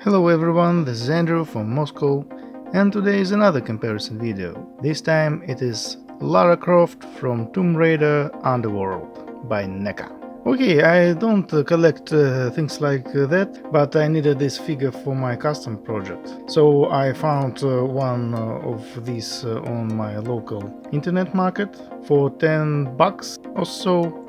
Hello everyone, this is Andrew from Moscow, and today is another comparison video. This time it is Lara Croft from Tomb Raider Underworld by Neca. Okay, I don't collect things like that, but I needed this figure for my custom project. So I found one of these on my local internet market for $10 or so.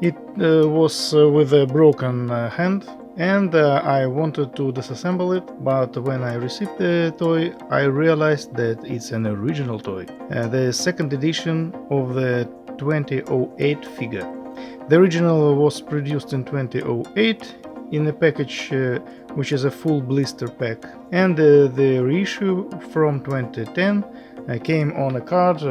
It was with a broken hand, and I wanted to disassemble it, but when I received the toy I realized that it's an original toy, the second edition of the 2008 figure. The original was produced in 2008 in a package which is a full blister pack, and the reissue from 2010 came on a card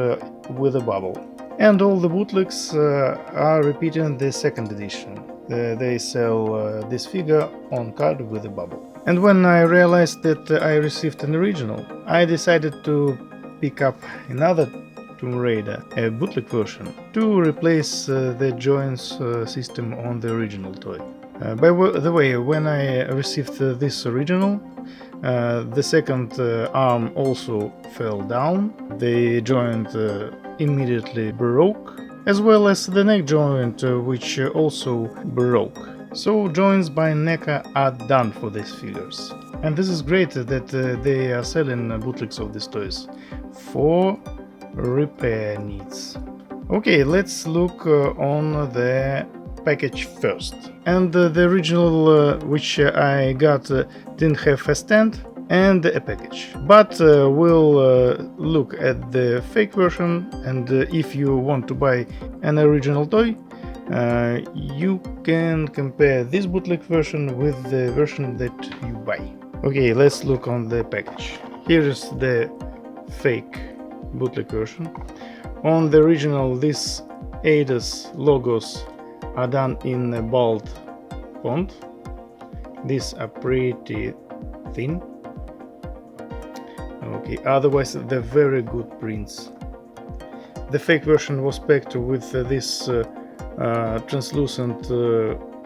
with a bubble. And all the bootlegs are repeating the second edition. They sell this figure on card with a bubble. And when I realized that I received an original, I decided to pick up another Tomb Raider, a bootleg version, to replace the joints system on the original toy. By the way, when I received this original, the second arm also fell down, the joint immediately broke, as well as the neck joint, which also broke. So joints by Neca are done for these figures. And this is great that they are selling bootlegs of these toys for repair needs. Okay, let's look on the package first. And the original which I got didn't have a stand and a package, but we'll look at the fake version, and if you want to buy an original toy, you can compare this bootleg version with the version that you buy. Okay, let's look on the package. Here is the fake bootleg version. On the original, these ADAS logos are done in a bold font. These are pretty thin. Okay, otherwise they're very good prints. The fake version was packed with this translucent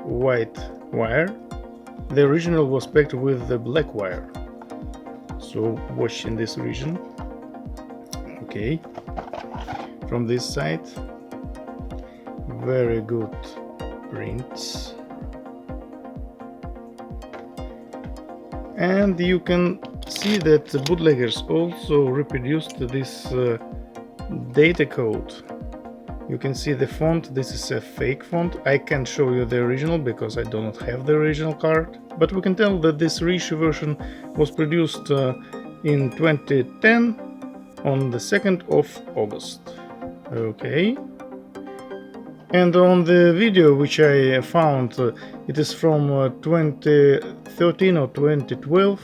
white wire. The original was packed with the black wire. So watch in this region. Okay, from this side, very good prints, and you can see that the bootleggers also reproduced this data code. You can see the font. This is a fake font. I can't show you the original because I do not have the original card, but we can tell that this reissue version was produced in 2010 on the 2nd of August. Okay, and on the video which I found, it is from 2013 or 2012.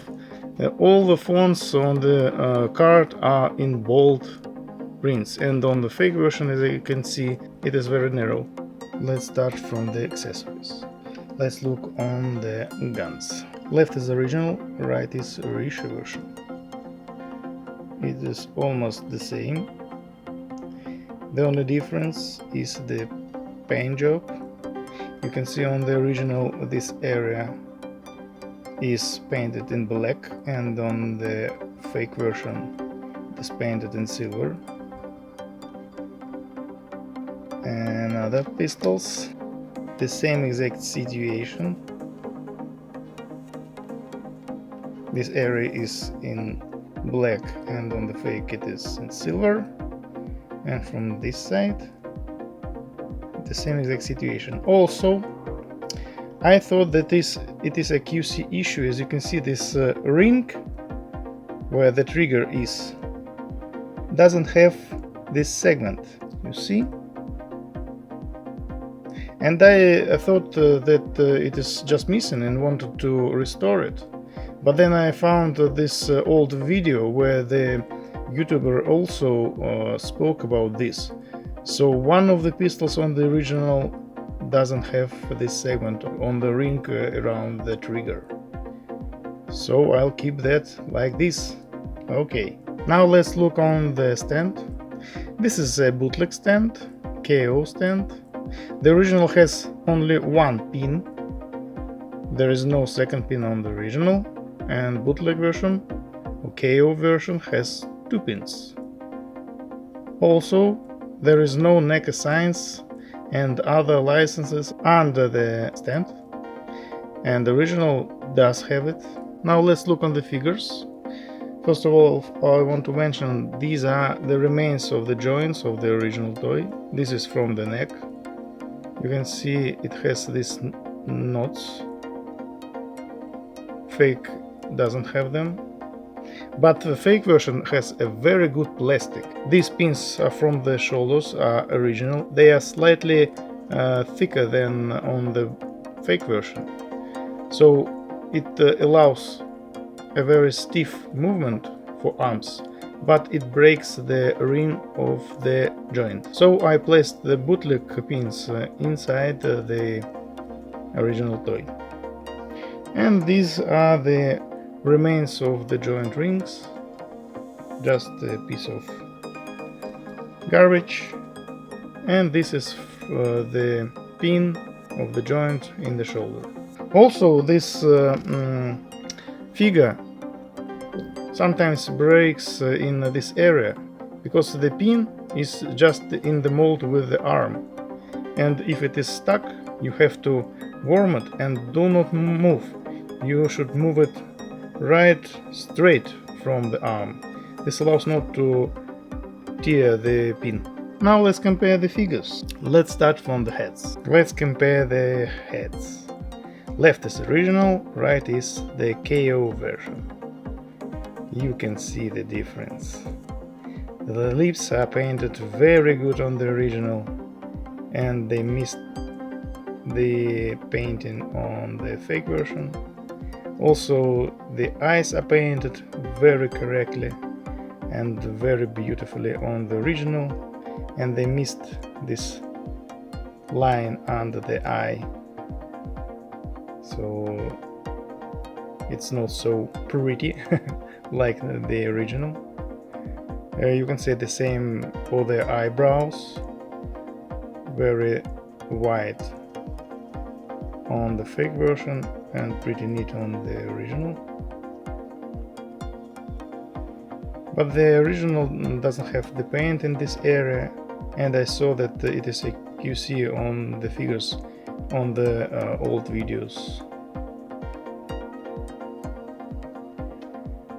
All the fonts on the card are in bold prints, and on the fake version, as you can see, it is very narrow. Let's start from the accessories. Let's look on the guns. Left is original, right is reissue version. It is almost the same. The only difference is the paint job. You can see on the original this area is painted in black, and on the fake version it is painted in silver. And other pistols, the same exact situation. This area is in black, and on the fake it is in silver. And from this side, the same exact situation. Also, I thought that it is a QC issue. As you can see, this ring where the trigger is doesn't have this segment, you see? And I thought that it is just missing and wanted to restore it. But then I found this old video where the YouTuber also spoke about this. So one of the pistols on the original doesn't have this segment on the ring around the trigger. So I'll keep that like this. Okay, now let's look on the stand. This is a bootleg stand, KO stand. The original has only one pin. There is no second pin on the original. and bootleg version or KO version has 2 pins. Also, there is no Neca signs and other licenses under the stand, and the original does have it. Now let's look on the figures. First of all, I want to mention these are the remains of the joints of the original toy. This is from the neck. You can see it has these knots. Fake doesn't have them, but the fake version has a very good plastic. These pins are from the shoulders, are original. They are slightly thicker than on the fake version, so it allows a very stiff movement for arms, but it breaks the ring of the joint. So I placed the bootleg pins inside the original toy. And these are the remains of the joint rings, just a piece of garbage, and this is the pin of the joint in the shoulder. Also, this figure sometimes breaks in this area because the pin is just in the mold with the arm, and if it is stuck you have to warm it and do not move. You should move it right straight from the arm. This allows not to tear the pin. Now let's compare the figures. Let's start from the heads. Let's compare the heads. Left is original, right is the KO version. You can see the difference. The lips are painted very good on the original, and they missed the painting on the fake version. Also, the eyes are painted very correctly and very beautifully on the original, and they missed this line under the eye, so it's not so pretty like the original. You can see the same for the eyebrows, very white on the fake version and pretty neat on the original. But the original doesn't have the paint in this area, and I saw that it is a QC on the figures on the old videos.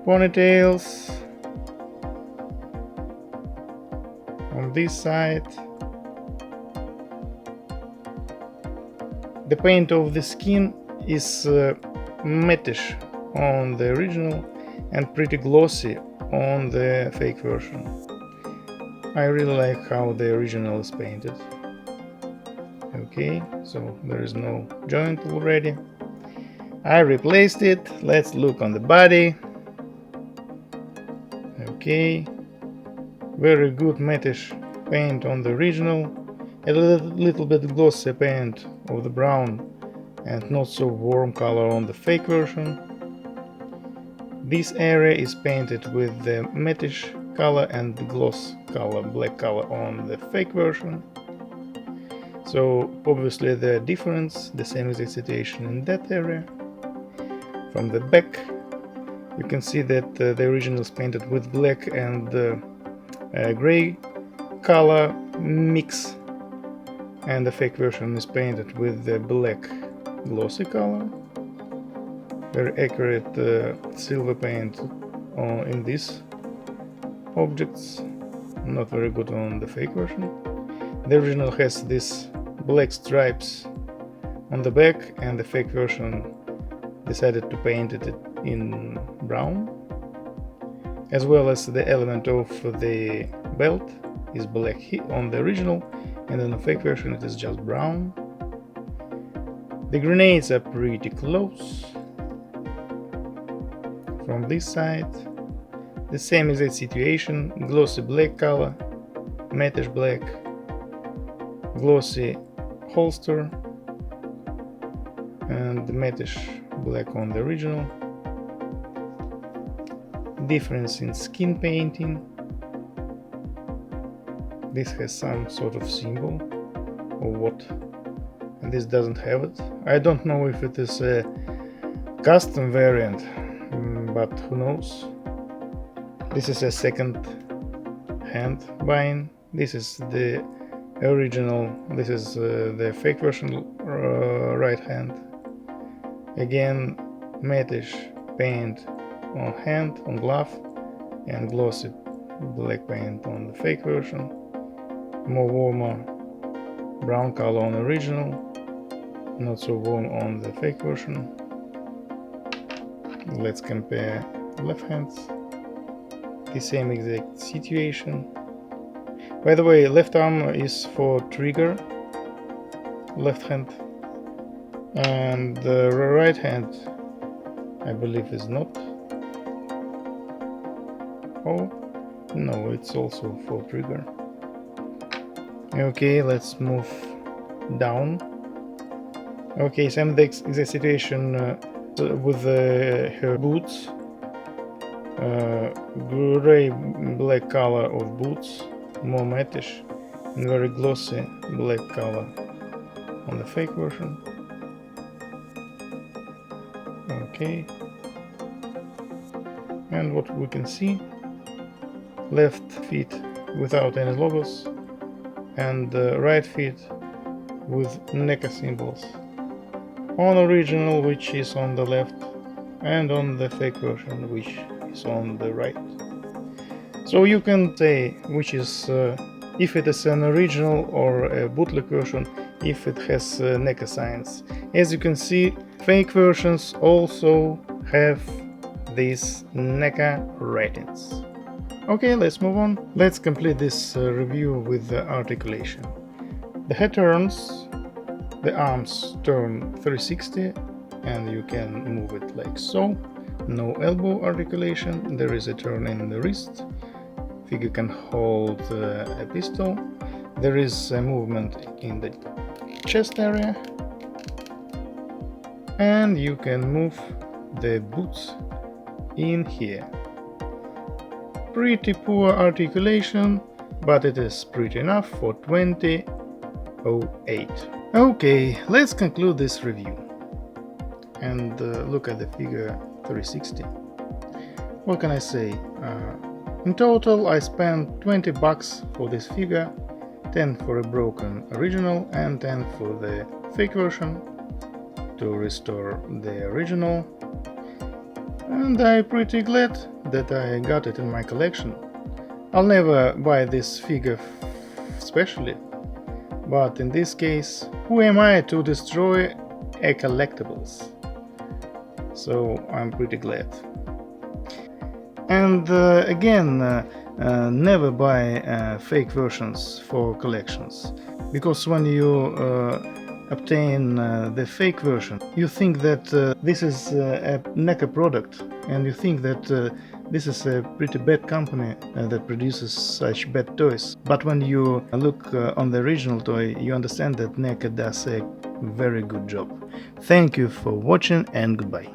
Ponytails on this side. The paint of the skin is mattish on the original and pretty glossy on the fake version. I really like how the original is painted. Okay, so there is no joint already. I replaced it. Let's look on the body. Okay, very good mattish paint on the original, a little bit glossy paint of the brown and not so warm color on the fake version. This area is painted with the mattish color and the gloss color, black color on the fake version. So obviously the difference, the same exact situation in that area. From the back you can see that the original is painted with black and gray color mix, and the fake version is painted with the black glossy color. Very accurate silver paint in these objects, not very good on the fake version. The original has these black stripes on the back, and the fake version decided to paint it in brown, as well as the element of the belt is black on the original, and in the fake version it is just brown. The grenades are pretty close. From this side, the same exact situation, glossy black color, mattish black, glossy holster, and mattish black on the original. Difference in skin painting. This has some sort of symbol or what, and this doesn't have it. I don't know if it is a custom variant. but who knows. This is a second hand buying. This is the original, this is the fake version, right hand. Again, mattish paint on hand, on glove, and glossy black paint on the fake version. More warmer brown color on original, not so warm on the fake version. Let's compare left hands. The same exact situation. By the way, left arm is for trigger, left hand, and the right hand I believe is not. Oh no, it's also for trigger. Okay, let's move down. Okay, same the situation with her boots. Gray black color of boots, more mattish, and very glossy black color on the fake version. Okay, and what we can see, left feet without any logos, and right feet with Neca symbols on original, which is on the left, and on the fake version, which is on the right. So you can say which is if it is an original or a bootleg version, if it has Neca signs. As you can see, fake versions also have these Neca ratings. Okay, let's move on. Let's complete this review with the articulation. The head turns, the arms turn 360, and you can move it like so. No elbow articulation, there is a turn in the wrist. Figure can hold a pistol. There is a movement in the chest area, and you can move the boots in here. Pretty poor articulation, but it is pretty enough for 2008. Okay, let's conclude this review and look at the figure 360. What can I say? In total I spent 20 bucks for this figure, 10 for a broken original and 10 for the fake version to restore the original, and I'm pretty glad that I got it in my collection. I'll never buy this figure specially, but in this case, who am I to destroy a collectibles? So I'm pretty glad. And again, never buy fake versions for collections, because when you obtain the fake version, you think that this is a Neca product, and you think that this is a pretty bad company that produces such bad toys. But when you look on the original toy, you understand that Neca does a very good job. Thank you for watching, and goodbye.